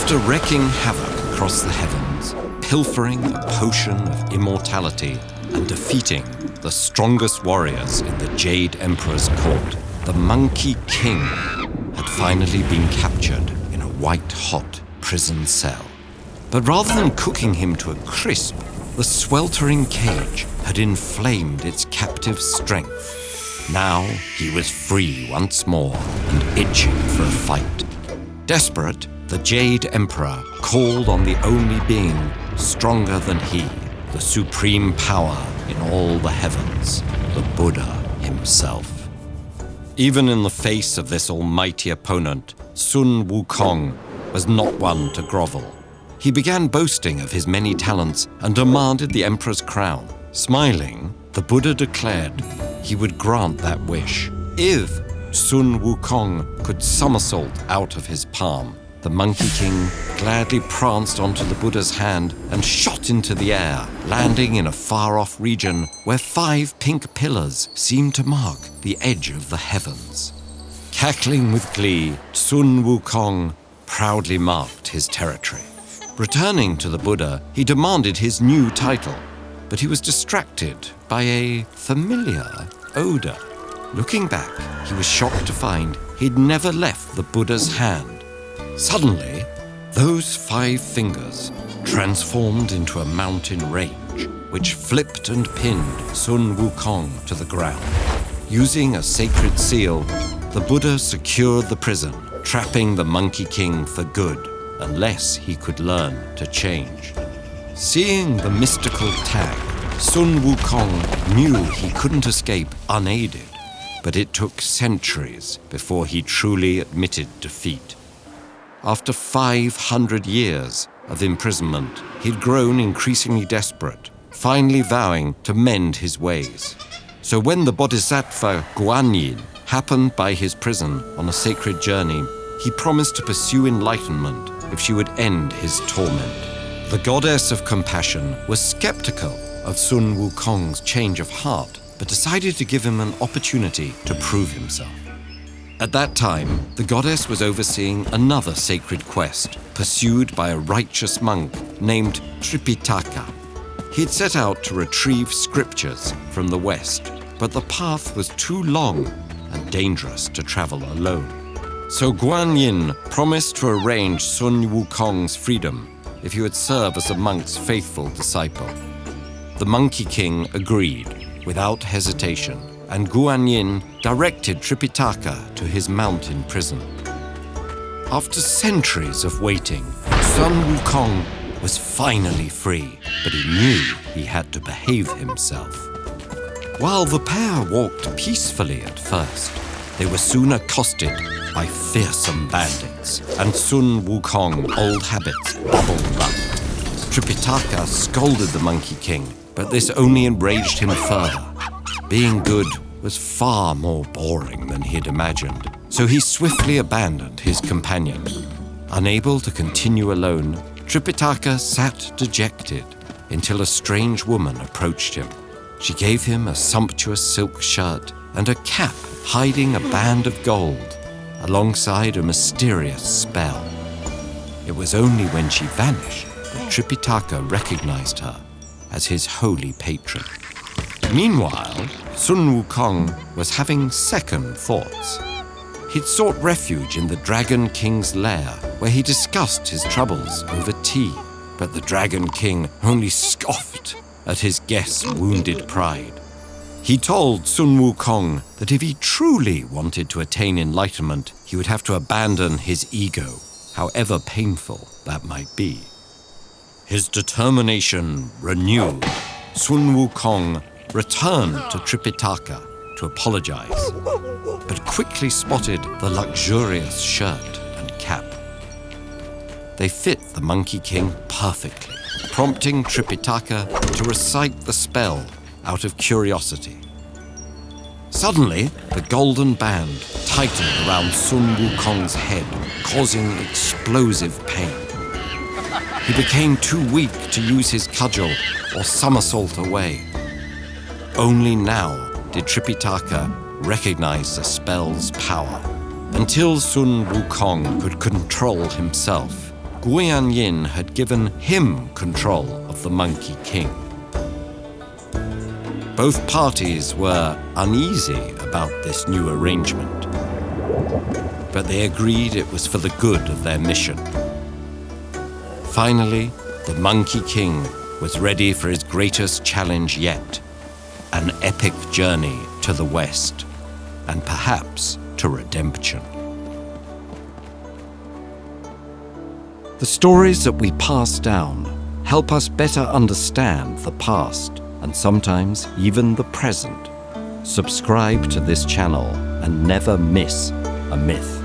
After wreaking havoc across the heavens, pilfering a potion of immortality, and defeating the strongest warriors in the Jade Emperor's court, the Monkey King had finally been captured in a white-hot prison cell. But rather than cooking him to a crisp, the sweltering cage had inflamed its captive's strength. Now he was free once more and itching for a fight. Desperate, the Jade Emperor called on the only being stronger than he, the supreme power in all the heavens, the Buddha himself. Even in the face of this almighty opponent, Sun Wukong was not one to grovel. He began boasting of his many talents and demanded the emperor's crown. Smiling, the Buddha declared he would grant that wish if Sun Wukong could somersault out of his palm. The Monkey King gladly pranced onto the Buddha's hand and shot into the air, landing in a far-off region where 5 pink pillars seemed to mark the edge of the heavens. Cackling with glee, Sun Wukong proudly marked his territory. Returning to the Buddha, he demanded his new title, but he was distracted by a familiar odor. Looking back, he was shocked to find he'd never left the Buddha's hand. Suddenly, those 5 fingers transformed into a mountain range, which flipped and pinned Sun Wukong to the ground. Using a sacred seal, the Buddha secured the prison, trapping the Monkey King for good, unless he could learn to change. Seeing the mystical tag, Sun Wukong knew he couldn't escape unaided, but it took centuries before he truly admitted defeat. After 500 years of imprisonment, he'd grown increasingly desperate, finally vowing to mend his ways. So when the Bodhisattva Guanyin happened by his prison on a sacred journey, he promised to pursue enlightenment if she would end his torment. The goddess of compassion was skeptical of Sun Wukong's change of heart, but decided to give him an opportunity to prove himself. At that time, the goddess was overseeing another sacred quest pursued by a righteous monk named Tripitaka. He had set out to retrieve scriptures from the West, but the path was too long and dangerous to travel alone. So Guanyin promised to arrange Sun Wukong's freedom if he would serve as the monk's faithful disciple. The Monkey King agreed without hesitation, and Guanyin directed Tripitaka to his mountain prison. After centuries of waiting, Sun Wukong was finally free, but he knew he had to behave himself. While the pair walked peacefully at first, they were soon accosted by fearsome bandits, and Sun Wukong's old habits bubbled up. Tripitaka scolded the Monkey King, but this only enraged him further. Being good was far more boring than he'd imagined, so he swiftly abandoned his companion. Unable to continue alone, Tripitaka sat dejected until a strange woman approached him. She gave him a sumptuous silk shirt and a cap hiding a band of gold, alongside a mysterious spell. It was only when she vanished that Tripitaka recognized her as his holy patron. Meanwhile, Sun Wukong was having second thoughts. He'd sought refuge in the Dragon King's lair, where he discussed his troubles over tea. But the Dragon King only scoffed at his guest's wounded pride. He told Sun Wukong that if he truly wanted to attain enlightenment, he would have to abandon his ego, however painful that might be. His determination renewed, Sun Wukong returned to Tripitaka to apologize, but quickly spotted the luxurious shirt and cap. They fit the Monkey King perfectly, prompting Tripitaka to recite the spell out of curiosity. Suddenly, the golden band tightened around Sun Wukong's head, causing explosive pain. He became too weak to use his cudgel or somersault away. Only now did Tripitaka recognize the spell's power. Until Sun Wukong could control himself, Guian Yin had given him control of the Monkey King. Both parties were uneasy about this new arrangement, but they agreed it was for the good of their mission. Finally, the Monkey King was ready for his greatest challenge yet, an epic journey to the west, and perhaps to redemption. The stories that we pass down help us better understand the past and sometimes even the present. Subscribe to this channel and never miss a myth.